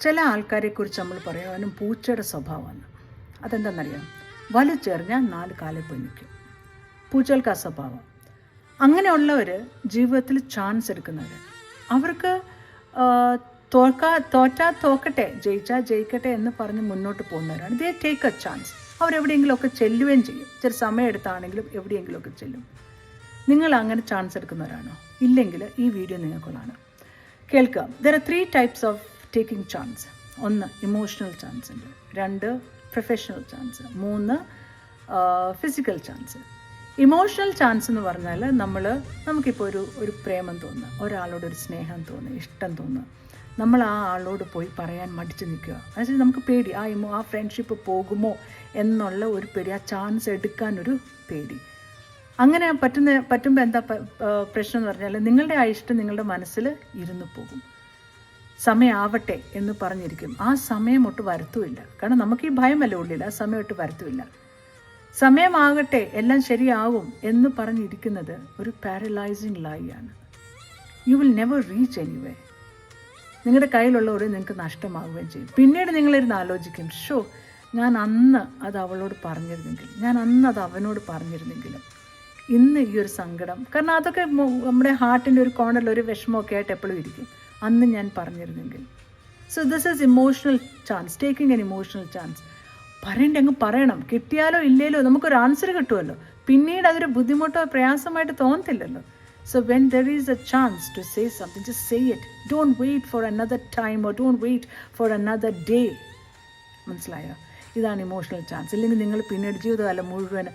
ചില ആൾക്കാരെക്കുറിച്ച് നമ്മൾ പറയാനും പൂച്ചയുടെ സ്വഭാവമാണ്. അതെന്താണെന്നറിയാം, വലിച്ചെറിഞ്ഞാൽ 4 കാലിൽ പോയി നിൽക്കും. പൂച്ചകൾക്ക് ആ സ്വഭാവം. അങ്ങനെയുള്ളവർ ജീവിതത്തിൽ ചാൻസ് എടുക്കുന്നവർ, അവർക്ക് തോറ്റാൽ തോക്കട്ടെ, ജയിച്ചാൽ ജയിക്കട്ടെ എന്ന് പറഞ്ഞ് മുന്നോട്ട് പോകുന്നവരാണ്. They take a chance. അവരെവിടെയെങ്കിലുമൊക്കെ ചെല്ലുകയും ചെയ്യും. ചില സമയം എടുത്താണെങ്കിലും എവിടെയെങ്കിലുമൊക്കെ ചെല്ലും. നിങ്ങൾ അങ്ങനെ ചാൻസ് എടുക്കുന്നവരാണോ? ഇല്ലെങ്കിൽ ഈ വീഡിയോ നിങ്ങൾക്കുള്ളതാണ്. കേൾക്കുക. There are 3 types of taking chance. 1 emotional chance ഉണ്ട്, 2 professional chance, 3 physical chance. Emotional chance എന്ന് പറഞ്ഞാൽ നമുക്കിപ്പോൾ ഒരു പ്രേമം തോന്നുക, ഒരാളോട് ഒരു സ്നേഹം തോന്നുക, ഇഷ്ടം തോന്നുക, നമ്മൾ ആ ആളോട് പോയി പറയാൻ മടിച്ച് നിൽക്കുക. അതായത് നമുക്ക് പേടി, ആ ഫ്രണ്ട്ഷിപ്പ് പോകുമോ എന്നുള്ള ഒരു പേടി, ആ ചാൻസ് എടുക്കാനൊരു പേടി. അങ്ങനെ പറ്റുമ്പോൾ എന്താ പ്രശ്നം എന്ന് പറഞ്ഞാൽ നിങ്ങളുടെ ആ ഇഷ്ടം നിങ്ങളുടെ മനസ്സിൽ ഇരുന്ന് പോകും. സമയമാവട്ടെ എന്ന് പറഞ്ഞിരിക്കും. ആ സമയം ഒട്ട് വരത്തുമില്ല. കാരണം നമുക്ക് ഈ ഭയമല്ല ഉള്ളിൽ, ആ സമയം ഒട്ട് വരത്തുമില്ല. സമയമാകട്ടെ, എല്ലാം ശരിയാവും എന്ന് പറഞ്ഞിരിക്കുന്നത് ഒരു പാരലൈസിങ് ലൈയാണ്. You will never reach anyway. നിങ്ങളുടെ കയ്യിലുള്ളവർ നിങ്ങൾക്ക് നഷ്ടമാവുകയും ചെയ്യും. പിന്നീട് നിങ്ങളിരുന്ന് ആലോചിക്കും, ഞാൻ അന്ന് അത് അവളോട് പറഞ്ഞിരുന്നെങ്കിൽ, ഞാൻ അന്ന് അത് അവനോട് പറഞ്ഞിരുന്നെങ്കിലും, ഇന്ന് ഈ ഒരു സങ്കടം. കാരണം അതൊക്കെ നമ്മുടെ ഹാർട്ടിൻ്റെ ഒരു കോർണറിൽ ഒരു വിഷമമൊക്കെ ആയിട്ട് എപ്പോഴും ഇരിക്കും. അന്ന് ഞാൻ പറഞ്ഞിരുന്നെങ്കിൽ. So this is emotional chance, taking N emotional chance. അങ്ങ് പറയണം. കിട്ടിയാലോ ഇല്ലേലോ നമുക്കൊരു ആൻസർ കിട്ടുമല്ലോ. പിന്നീട് അതൊരു ബുദ്ധിമുട്ടോ പ്രയാസമായിട്ട് തോന്നത്തില്ലല്ലോ. So when there is a chance to say something, just say it. Don't wait for another time or don't wait for another day. മനസ്സിലായോ? ഇതാണ് ഇമോഷണൽ ചാൻസ്. ഇല്ലെങ്കിൽ നിങ്ങൾ പിന്നീട് ജീവിതകാലം മുഴുവൻ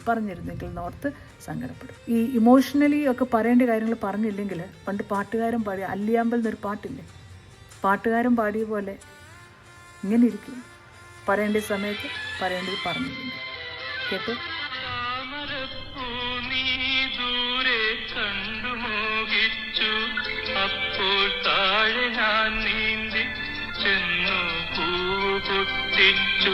പറഞ്ഞിരുന്നെങ്കിൽ എന്നോർത്ത് സങ്കടപ്പെടും. ഈ ഇമോഷണലി ഒക്കെ പറയേണ്ട കാര്യങ്ങൾ പറഞ്ഞില്ലെങ്കിൽ, പണ്ട് പാട്ടുകാരൻ പാടിയ അല്ലിയാമ്പൽ എന്നൊരു പാട്ടില്ലേ, പാട്ടുകാരൻ പാടിയ പോലെ ഇങ്ങനെ ഇരിക്കും. പറയേണ്ട സമയത്ത് പറയേണ്ടത് പറഞ്ഞില്ലെങ്കിൽ. കേട്ടോ? അപ്പോൾ താഴെ ഞാൻ നീന്തി ചെന്നു, പൂവ് പൊട്ടിച്ചു.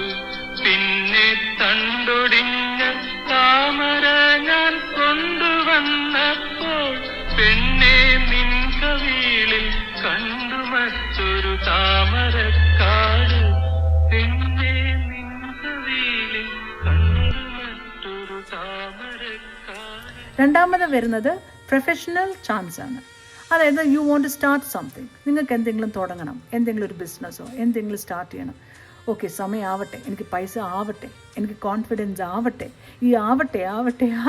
പിന്നെ തണ്ടൊടിഞ്ഞ താമര ഞാൻ കൊണ്ടുവന്നപ്പോൾ, പെണ്ണെ നിൻ കവിളിൽ കണ്ടു മറ്റൊരു താമരക്കാട്. പെണ്ണെ നിൻ കവിളിൽ കണ്ടു മറ്റൊരു താമരക്കാട്. രണ്ടാമത് വരുന്നത് പ്രൊഫഷണൽ ചാൻസ് ആണ്. അതായത് you want to start something. നിങ്ങൾക്ക് എന്തെങ്കിലും തുടങ്ങണം, എന്തെങ്കിലും ഒരു ബിസിനസ്സോ എന്തെങ്കിലും സ്റ്റാർട്ട് ചെയ്യണം. ഓക്കെ, സമയമാവട്ടെ, എനിക്ക് പൈസ ആവട്ടെ, എനിക്ക് കോൺഫിഡൻസ് ആവട്ടെ,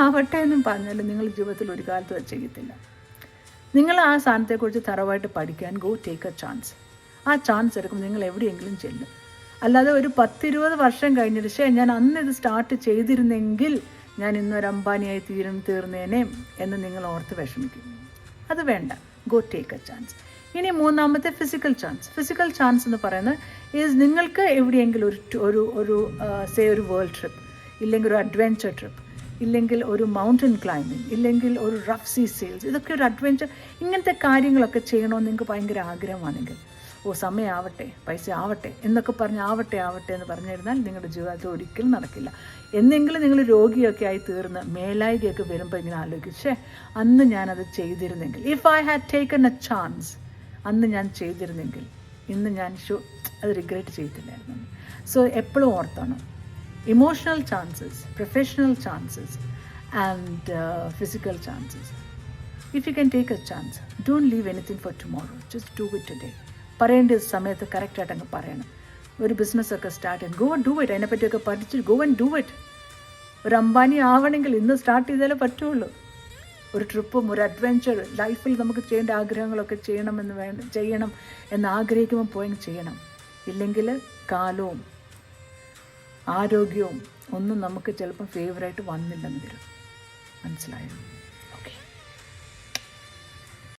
ആവട്ടെ എന്നും പറഞ്ഞാൽ നിങ്ങൾ ജീവിതത്തിൽ ഒരു കാലത്തും അത് ചെയ്യത്തില്ല. നിങ്ങൾ ആ സാധനത്തെക്കുറിച്ച് തറവായിട്ട് പഠിക്കാൻ ടേക്ക് എ ചാൻസ്. ആ ചാൻസ് എടുക്കുമ്പോൾ നിങ്ങൾ എവിടെയെങ്കിലും ചെല്ലും. അല്ലാതെ ഒരു 10-20 വർഷം കഴിഞ്ഞിട്ട് ഞാൻ അന്ന് ഇത് സ്റ്റാർട്ട് ചെയ്തിരുന്നെങ്കിൽ ഞാൻ ഇന്നൊരു അംബാനിയായി തീർന്നേനെ എന്ന് നിങ്ങൾ ഓർത്ത് വിഷമിക്കും. അത് വേണ്ട. Take a chance. ഇനി മൂന്നാമത്തെ ഫിസിക്കൽ ചാൻസ്. ഫിസിക്കൽ ചാൻസ് എന്ന് പറയുന്നത് നിങ്ങൾക്ക് എവിടെയെങ്കിലും ഒരു വേൾഡ് ട്രിപ്പ്, ഇല്ലെങ്കിൽ ഒരു അഡ്വെഞ്ചർ ട്രിപ്പ്, ഇല്ലെങ്കിൽ ഒരു മൗണ്ടൻ ക്ലൈമ്പിങ്, ഇല്ലെങ്കിൽ ഒരു റഫ് സീ സെയിൽസ്, ഇതൊക്കെ ഒരു അഡ്വെഞ്ചർ. ഇങ്ങനത്തെ കാര്യങ്ങളൊക്കെ ചെയ്യണമെന്ന് നിങ്ങൾക്ക് ഭയങ്കര ആഗ്രഹമാണെങ്കിൽ, സമയമാവട്ടെ, പൈസ ആവട്ടെ എന്നൊക്കെ പറഞ്ഞ് ആവട്ടെ എന്ന് പറഞ്ഞിരുന്നാൽ നിങ്ങളുടെ ജീവിതത്തിൽ ഒരിക്കലും നടക്കില്ല. എന്നെങ്കിലും നിങ്ങൾ രോഗിയൊക്കെ ആയി തീർന്ന് മേലായികയൊക്കെ വരുമ്പോൾ ഇങ്ങനെ ആലോചിക്കും, അന്ന് ഞാനത് ചെയ്തിരുന്നെങ്കിൽ, if I had taken A chance, അന്ന് ഞാൻ ചെയ്തിരുന്നെങ്കിൽ ഇന്ന് ഞാൻ അത് റിഗ്രറ്റ് ചെയ്തില്ലായിരുന്നു. സോ എപ്പോഴും ഓർത്തണം, emotional chances, professional chances and physical chances. If you can take a chance, don't leave anything for tomorrow, just do it today. പറയേണ്ട സമയത്ത് കറക്റ്റായിട്ട് അങ്ങ് പറയണം. ഒരു ബിസിനസ്സൊക്കെ സ്റ്റാർട്ട് ചെയ്യാൻ ഗോ ആൻഡ് ഡു ഇറ്റ്. അതിനെപ്പറ്റിയൊക്കെ പഠിച്ചിട്ട് ഗോ ആൻഡ് ഡു ഇറ്റ്. ഒരു അംബാനി ആവണമെങ്കിൽ ഇന്ന് സ്റ്റാർട്ട് ചെയ്താലേ പറ്റുള്ളൂ. ഒരു ട്രിപ്പും ഒരു അഡ്വെഞ്ചർ ലൈഫിൽ നമുക്ക് ചെയ്യേണ്ട ആഗ്രഹങ്ങളൊക്കെ ചെയ്യണം എന്ന് ആഗ്രഹിക്കുമ്പോൾ പോയി ചെയ്യണം. ഇല്ലെങ്കിൽ കാലവും ആരോഗ്യവും ഒന്നും നമുക്ക് ചിലപ്പോൾ ഫേവറായിട്ട് വന്നില്ലെന്ന് വരും. മനസ്സിലായോ?